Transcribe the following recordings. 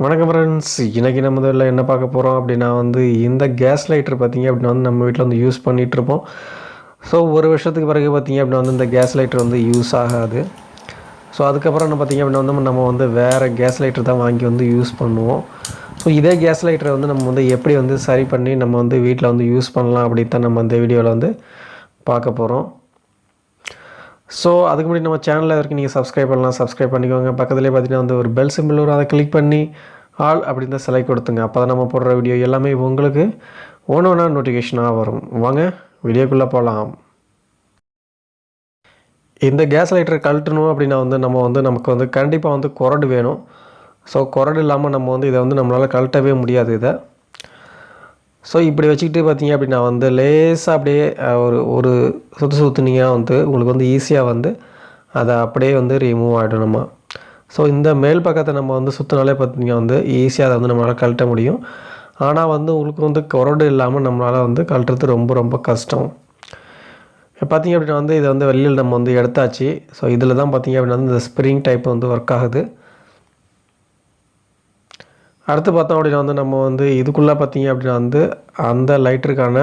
வணக்கம் ஃப்ரெண்ட்ஸ். இன்றைக்கி நம்ம இதில் என்ன பார்க்க போகிறோம் அப்படின்னா இந்த கேஸ் லைட்டர் பார்த்திங்க அப்படின்னா நம்ம வீட்டில் யூஸ் பண்ணிகிட்ருப்போம். ஸோ ஒரு வருஷத்துக்கு பிறகு பார்த்திங்க அப்படின்னா இந்த கேஸ் லைட்டர் யூஸ் ஆகாது. ஸோ அதுக்கப்புறம் என்ன பார்த்திங்க அப்படின்னா நம்ம வேறு கேஸ் லைட்டர் தான் வாங்கி யூஸ் பண்ணுவோம். ஸோ இதே கேஸ் லைட்டரை நம்ம எப்படி சரி பண்ணி நம்ம வீட்டில் யூஸ் பண்ணலாம் அப்படின்னு தான் நம்ம இந்த வீடியோவில் பார்க்க போகிறோம். ஸோ அதுக்கு முன்னாடி நம்ம சேனலில் வரைக்கும் நீங்கள் சப்ஸ்கிரைப் பண்ணலாம், சப்ஸ்கிரைப் பண்ணிக்கோங்க. பக்கத்துலேயே பார்த்தீங்கன்னா ஒரு பெல் சிம்பிள் வரும், அதை கிளிக் பண்ணி ஆல் அப்படின்னு தான் செலக்ட் கொடுத்துங்க. அப்போ தான் நம்ம போடுற வீடியோ எல்லாமே உங்களுக்கு ஒன்று நோட்டிஃபிகேஷனாக வரும். வாங்க வீடியோக்குள்ளே போகலாம். இந்த கேஸ் லைட்டரை கழட்டணும் அப்படின்னா நமக்கு கண்டிப்பாக குரடு வேணும். ஸோ குரடு இல்லாமல் நம்ம இதை நம்மளால் கழட்டவே முடியாது இதை. ஸோ இப்படி வச்சுக்கிட்டு பார்த்தீங்க அப்படின்னா லேசாக அப்படியே ஒரு சுற்றுனீங்கன்னா உங்களுக்கு ஈஸியாக அதை அப்படியே ரிமூவ் ஆகிடும் நம்ம. ஸோ இந்த மேல் பக்கத்தை நம்ம சுற்றினாலே பார்த்தீங்கன்னா ஈஸியாக அதை நம்மளால் கழட்ட முடியும். ஆனால் உங்களுக்கு குரடு இல்லாமல் நம்மளால் கழட்டுறது ரொம்ப ரொம்ப கஷ்டம். பார்த்திங்க அப்படின்னா இதை வெளியில் நம்ம எடுத்தாச்சு. ஸோ இதில் தான் பார்த்திங்க அப்படின்னா இந்த ஸ்ப்ரிங் டைப் ஒர்க் ஆகுது. அடுத்து பார்த்தோம் அப்படின்னா நம்ம இதுக்குள்ளே பார்த்திங்க அப்படின்னா அந்த லைட்டருக்கான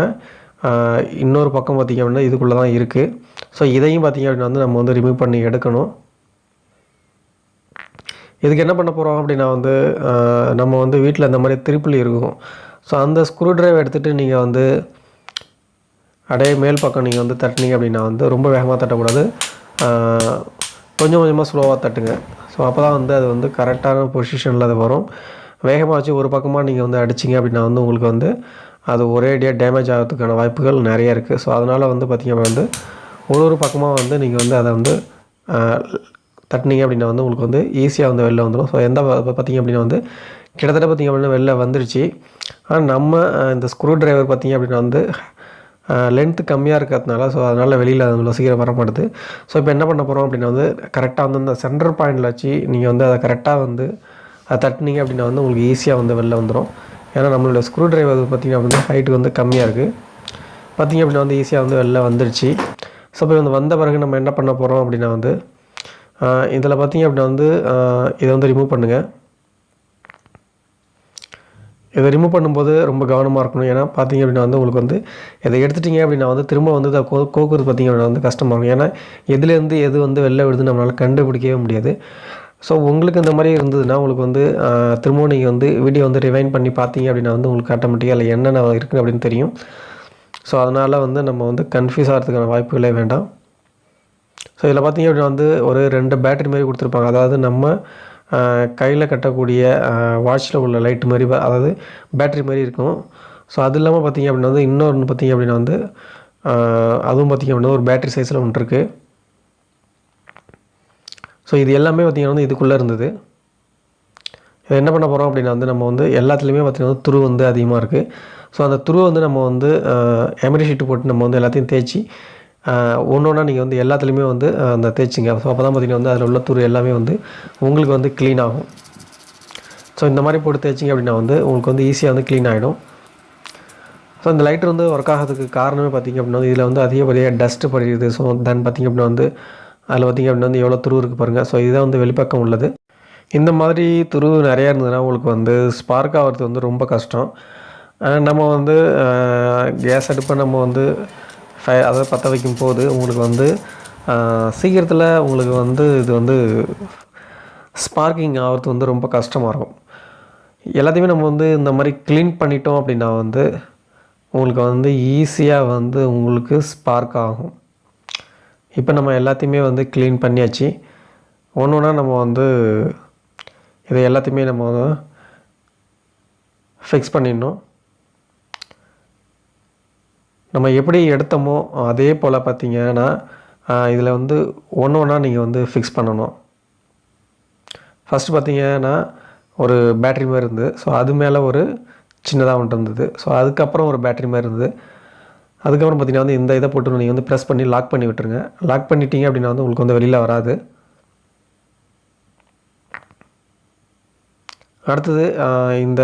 இன்னொரு பக்கம் பார்த்திங்க அப்படின்னா இதுக்குள்ளே தான் இருக்குது. ஸோ இதையும் பார்த்திங்க அப்படின்னா நம்ம ரிமூவ் பண்ணி எடுக்கணும். இதுக்கு என்ன பண்ண போகிறோம் அப்படின்னா நம்ம வீட்டில் இந்த மாதிரி திருப்புளி இருக்கும். ஸோ அந்த ஸ்க்ரூ ட்ரைவர் எடுத்துகிட்டு நீங்கள் அப்படியே மேல் பக்கம் நீங்கள் தட்டினீங்க அப்படின்னா ரொம்ப வேகமாக தட்டக்கூடாது, கொஞ்சம் கொஞ்சமாக ஸ்லோவாக தட்டுங்க. ஸோ அப்போ தான் அது கரெக்டான பொசிஷனில் அது வரும். வேகமாக வச்சு ஒரு பக்கமாக நீங்கள் அடிச்சிங்க அப்படின்னா உங்களுக்கு அது ஒரேடியாக டேமேஜ் ஆகிறதுக்கான வாய்ப்புகள் நிறைய இருக்குது. ஸோ அதனால் பார்த்திங்க அப்படின்னா ஒரு பக்கமாக நீங்கள் அதை தட்டினீங்க அப்படின்னா உங்களுக்கு ஈஸியாக வெளில வந்துடும். ஸோ எந்த பார்த்திங்க அப்படின்னா கிட்டத்தட்ட பார்த்திங்க அப்படின்னா வெளில வந்துடுச்சு. ஆனால் நம்ம இந்த ஸ்க்ரூ ட்ரைவர் பார்த்திங்க அப்படின்னா லென்த்து கம்மியாக இருக்கிறதுனால ஸோ அதனால் வெளியில் அது சீக்கிரம் வர மாட்டுது. ஸோ இப்போ என்ன பண்ண போகிறோம் அப்படின்னா கரெக்டாக இந்த சென்டர் பாயிண்டில் வச்சு நீங்கள் அதை கரெக்டாக அதை தட்டினீங்க அப்படின்னா உங்களுக்கு ஈஸியாக வெளில வந்துடும். ஏன்னா நம்மளோட ஸ்க்ரூ ட்ரைவர் பார்த்திங்க அப்படின்னா ஹைட்டு கம்மியாக இருக்குது. பார்த்திங்க அப்படின்னா ஈஸியாக வெளில வந்துடுச்சு. ஸோ இப்போ வந்த பிறகு நம்ம என்ன பண்ண போகிறோம் அப்படின்னா இதில் பார்த்திங்க அப்படின்னா இதை ரிமூவ் பண்ணுங்கள். இதை ரிமூவ் பண்ணும்போது ரொம்ப கவனமாக இருக்கணும். ஏன்னா பார்த்திங்க அப்படின்னா உங்களுக்கு இதை எடுத்துட்டிங்க அப்படின்னா திரும்ப அதை கோக்குறது பார்த்திங்க அப்படின்னா கஷ்டமாக இருக்கும். ஏன்னா எதுலேருந்து எது வெளில விடுது நம்மளால் கண்டுபிடிக்கவே முடியாது. ஸோ உங்களுக்கு இந்த மாதிரி இருந்ததுன்னா உங்களுக்கு திரும்பவும் நீங்கள் வீடியோ ரிவைண்ட் பண்ணி பார்த்தீங்க அப்படின்னா உங்களுக்கு ஆட்டோமேட்டிக்காக அதில் என்னென்ன இருக்குது அப்படின்னு தெரியும். ஸோ அதனால் நம்ம கன்ஃபியூஸ் ஆகிறதுக்கான வாய்ப்புகளே வேண்டாம். ஸோ இதில் பார்த்திங்க அப்படின்னா ஒரு 2 பேட்டரி மாதிரி கொடுத்துருப்பாங்க. அதாவது நம்ம கையில் கட்டக்கூடிய வாட்சில் உள்ள லைட்டு மாதிரி, அதாவது பேட்டரி மாதிரி இருக்கும். ஸோ அது இல்லாமல் பார்த்திங்க அப்படின்னா இன்னொன்று பார்த்திங்க அப்படின்னா அதுவும் பார்த்திங்க அப்படின்னா ஒரு பேட்டரி சைஸில் ஒன்று இருக்குது. ஸோ இது எல்லாமே பார்த்திங்கன்னா இதுக்குள்ளே இருந்தது. இதை என்ன பண்ண போகிறோம் அப்படின்னா நம்ம எல்லாத்துலேயுமே பார்த்திங்கன்னா துரு அதிகமாக இருக்குது. ஸோ அந்த துரு நம்ம எமரி ஷீட்டு போட்டு நம்ம எல்லாத்தையும் தேய்ச்சி ஒன்று ஒன்றா நீங்கள் எல்லாத்துலேயுமே அந்த தேய்ச்சிங்க. ஸோ அப்போ தான் பார்த்திங்கன்னா அதில் உள்ள துரு எல்லாமே உங்களுக்கு க்ளீன் ஆகும். ஸோ இந்த மாதிரி போட்டு தேய்ச்சிங்க அப்படின்னா உங்களுக்கு ஈஸியாக க்ளீன் ஆகிடும். ஸோ இந்த லைட்டர் ஒர்க் ஆகிறதுக்கு காரணமே பார்த்திங்க அப்படின்னா இதில் அதிகப்படியாக டஸ்ட்டு படிடுது. ஸோ தென் பார்த்திங்க அப்படின்னா அதில் பார்த்திங்க அப்படின்னா எவ்வளோ துரு இருக்குது பாருங்கள். ஸோ இதுதான் வெளிப்பக்கம் உள்ளது. இந்த மாதிரி துரு நிறையா இருந்ததுன்னா உங்களுக்கு ஸ்பார்க் ஆகிறது ரொம்ப கஷ்டம். நம்ம கேஸ் அடுப்பை நம்ம அதை பற்ற வைக்கும் போது உங்களுக்கு சீக்கிரத்தில் உங்களுக்கு இது ஸ்பார்க்கிங் ஆகிறது ரொம்ப கஷ்டமாக இருக்கும். எல்லாத்தையுமே நம்ம இந்த மாதிரி க்ளீன் பண்ணிட்டோம் அப்படின்னா உங்களுக்கு ஈஸியாக உங்களுக்கு ஸ்பார்க் ஆகும். இப்போ நம்ம எல்லாத்தையுமே க்ளீன் பண்ணியாச்சு. ஒன்று ஒன்றா நம்ம இதை எல்லாத்தையுமே நம்ம ஃபிக்ஸ் பண்ணிடணும். நம்ம எப்படி எடுத்தோமோ அதே போல் பார்த்திங்கன்னா இதில் ஒன்று ஒன்றா நீங்கள் ஃபிக்ஸ் பண்ணணும். ஃபஸ்ட்டு பார்த்திங்கன்னா ஒரு பேட்ரி மாதிரி இருந்தது. ஸோ அது மேலே ஒரு சின்னதாக ஒன்று இருந்தது. ஸோ அதுக்கப்புறம் ஒரு பேட்ரி மாதிரி இருந்தது. அதுக்கப்புறம் பார்த்திங்கன்னா இந்த இதை போட்டு நீங்கள் ப்ரெஸ் பண்ணி லாக் பண்ணி விட்டுருங்க. லாக் பண்ணிட்டீங்க அப்படின்னா உங்களுக்கு வெளியில் வராது. அடுத்தது இந்த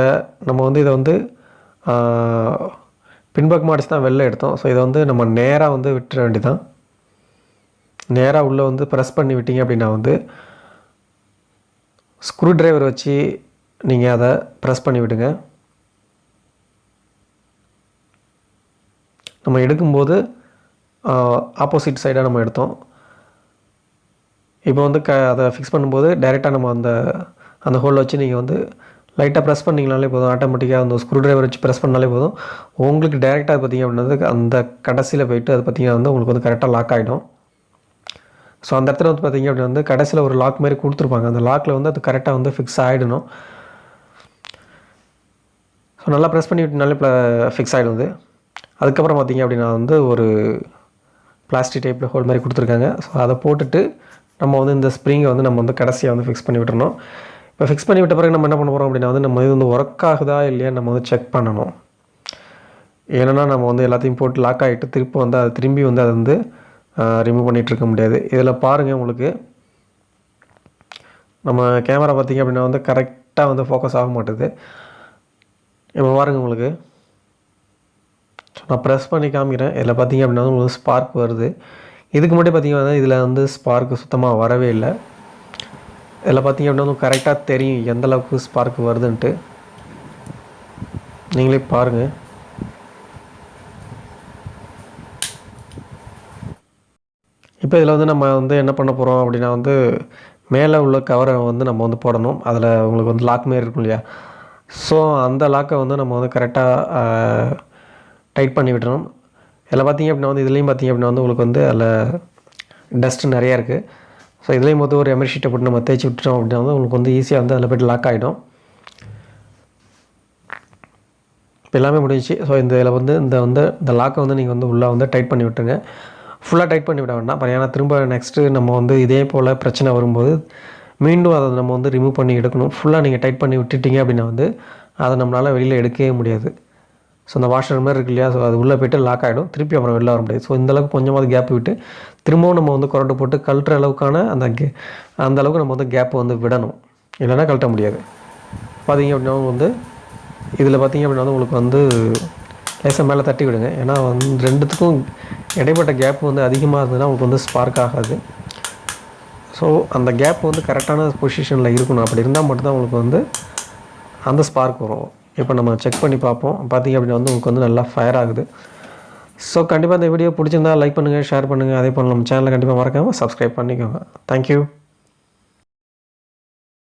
நம்ம இதை பின்பக்கமாக அடிச்சு தான் வெளில எடுத்தோம். ஸோ இதை நம்ம நேராக விட்டுற வேண்டியதான். நேராக உள்ளே ப்ரெஸ் பண்ணி விட்டீங்க அப்படின்னா ஸ்க்ரூ ட்ரைவர் வச்சு நீங்கள் அதை ப்ரெஸ் பண்ணி விடுங்க. நம்ம எடுக்கும்போது ஆப்போசிட் சைடாக நம்ம எடுத்தோம். இப்போ வந்து அதை ஃபிக்ஸ் பண்ணும்போது டைரெக்டாக நம்ம அந்த ஹோலில் வச்சு நீங்கள் வந்து லைட்டாக ப்ரெஸ் பண்ணிங்கனாலே போதும். ஆட்டோமேட்டிக்காக அந்த ஸ்க்ரூ ட்ரைவர் வச்சு ப்ரெஸ் பண்ணாலே போதும். உங்களுக்கு டைரெக்டாக பார்த்திங்க அப்படின்னா அந்த கடைசியில் போய்ட்டு அது பார்த்திங்கன்னா வந்து உங்களுக்கு வந்து கரெக்டாக லாக் ஆகிடும். ஸோ அந்த இடத்துல வந்து பார்த்திங்க அப்படின்னா வந்து கடைசியில் ஒரு லாக் மாதிரி கொடுத்துருப்பாங்க. அந்த லாக்கில் வந்து அது கரெக்டாக வந்து ஃபிக்ஸ் ஆகிடணும். ஸோ நல்லா ப்ரெஸ் பண்ணி விட்டுனாலே ஃபிக்ஸ் ஆகிடும். அதுக்கப்புறம் பார்த்திங்க அப்படின்னா வந்து ஒரு பிளாஸ்டிக் டைப்பில் ஹோல் மாதிரி கொடுத்துருக்காங்க. ஸோ அதை போட்டுட்டு நம்ம வந்து இந்த ஸ்ப்ரிங்கை வந்து நம்ம வந்து கடைசியாக வந்து ஃபிக்ஸ் பண்ணி விட்டுறணும். இப்போ ஃபிக்ஸ் பண்ணி விட்ட பிறகு நம்ம என்ன பண்ண போகிறோம் அப்படின்னா வந்து நம்ம இது வந்து ஒர்க் ஆகுதா இல்லையா நம்ம வந்து செக் பண்ணணும். ஏன்னா நம்ம வந்து எல்லாத்தையும் போட்டு லாக் ஆகிட்டு திரும்பி வந்து அதை வந்து ரிமூவ் பண்ணிகிட்டு இருக்க முடியாது. இதில் பாருங்கள், உங்களுக்கு நம்ம கேமரா பார்த்திங்க அப்படின்னா வந்து கரெக்டாக வந்து ஃபோக்கஸ் ஆக மாட்டுது. இப்போ பாருங்கள், உங்களுக்கு நான் ப்ரெஸ் பண்ணி காமிக்கிறேன். இதில் பார்த்திங்க அப்படின்னா உங்களுக்கு ஸ்பார்க் வருது. இதுக்கு முன்னாடி பார்த்திங்கன்னா இதில் வந்து ஸ்பார்க்கு சுத்தமாக வரவே இல்லை. இதில் பார்த்திங்க அப்படின்னா கரெக்டாக தெரியும் எந்தளவுக்கு ஸ்பார்க் வருதுன்ட்டு. நீங்களே பாருங்கள். இப்போ இதில் வந்து நம்ம வந்து என்ன பண்ண போகிறோம் அப்படின்னா வந்து மேலே உள்ள கவரை வந்து நம்ம வந்து போடணும். அதில் உங்களுக்கு வந்து லாக் மாரி இருக்கும் இல்லையா? ஸோ அந்த லாக்கை வந்து நம்ம வந்து கரெக்டாக டைட் பண்ணி விடணும். இதில் பார்த்திங்க அப்படின்னா வந்து இதுலேயும் பார்த்திங்க அப்படின்னா வந்து உங்களுக்கு வந்து அதில் டஸ்ட்டு நிறையா இருக்குது. ஸோ இதுலேயும் வந்து ஒரு எமரி ஷீட்டை போட்டு நம்ம தேய்ச்சி விட்டுட்டோம் அப்படின்னா வந்து உங்களுக்கு வந்து ஈஸியாக வந்து அதில் போய்ட்டு லாக் ஆகிடும். இப்போ எல்லாமே முடிஞ்சிச்சு. ஸோ இதில் வந்து இந்த லாக்கை வந்து நீங்கள் வந்து உள்ளே வந்து டைட் பண்ணி விட்டுருங்க. ஃபுல்லாக டைட் பண்ணி விட வேண்டாம். ஏன்னா திரும்ப நெக்ஸ்ட்டு நம்ம வந்து இதே போல் பிரச்சனை வரும்போது மீண்டும் அதை நம்ம வந்து ரிமூவ் பண்ணி எடுக்கணும். ஃபுல்லாக நீங்கள் டைட் பண்ணி விட்டுட்டீங்க அப்படின்னா வந்து அதை நம்மளால் வெளியில் எடுக்கவே முடியாது. ஸோ அந்த வாஷர் மாதிரி இருக்கு இல்லையா? ஸோ அது உள்ளே போய்ட்டு லாக் ஆகிடும். திருப்பி அப்புறம் வெளில வர முடியாது. ஸோ இந்தளவுக்கு கொஞ்சமாவது கேப் விட்டு திரும்பவும் நம்ம வந்து கொரட்டை போட்டு கழட்டுற அளவுக்கான அந்த அளவுக்கு நம்ம வந்து கேப் வந்து விடணும். இல்லைன்னா கழட்ட முடியாது. பார்த்திங்க அப்படின்னா வந்து இதில் பார்த்திங்க அப்படின்னா வந்து உங்களுக்கு வந்து லேசாக மேலே தட்டி விடுங்க. ஏன்னா வந்து ரெண்டுத்துக்கும் இடைப்பட்ட கேப் வந்து அதிகமாக இருந்ததுன்னா உங்களுக்கு வந்து ஸ்பார்க் ஆகாது. ஸோ அந்த கேப் வந்து கரெக்டான பொசிஷனில் இருக்கணும். அப்படி இருந்தால் மட்டும்தான் உங்களுக்கு வந்து அந்த ஸ்பார்க் வரும். இப்போ நம்ம செக் பண்ணி பார்ப்போம். பார்த்திங்க அப்படின்னா வந்து உங்களுக்கு வந்து நல்லா ஃபயர் ஆகுது. ஸோ கண்டிப்பாக இந்த வீடியோ பிடிச்சிருந்தா லைக் பண்ணுங்கள், ஷேர் பண்ணுங்கள். அதே போல் நம்ம சேனலை கண்டிப்பாக மறக்காமல் சப்ஸ்கிரைப் பண்ணிக்கோங்க. தேங்க்யூ.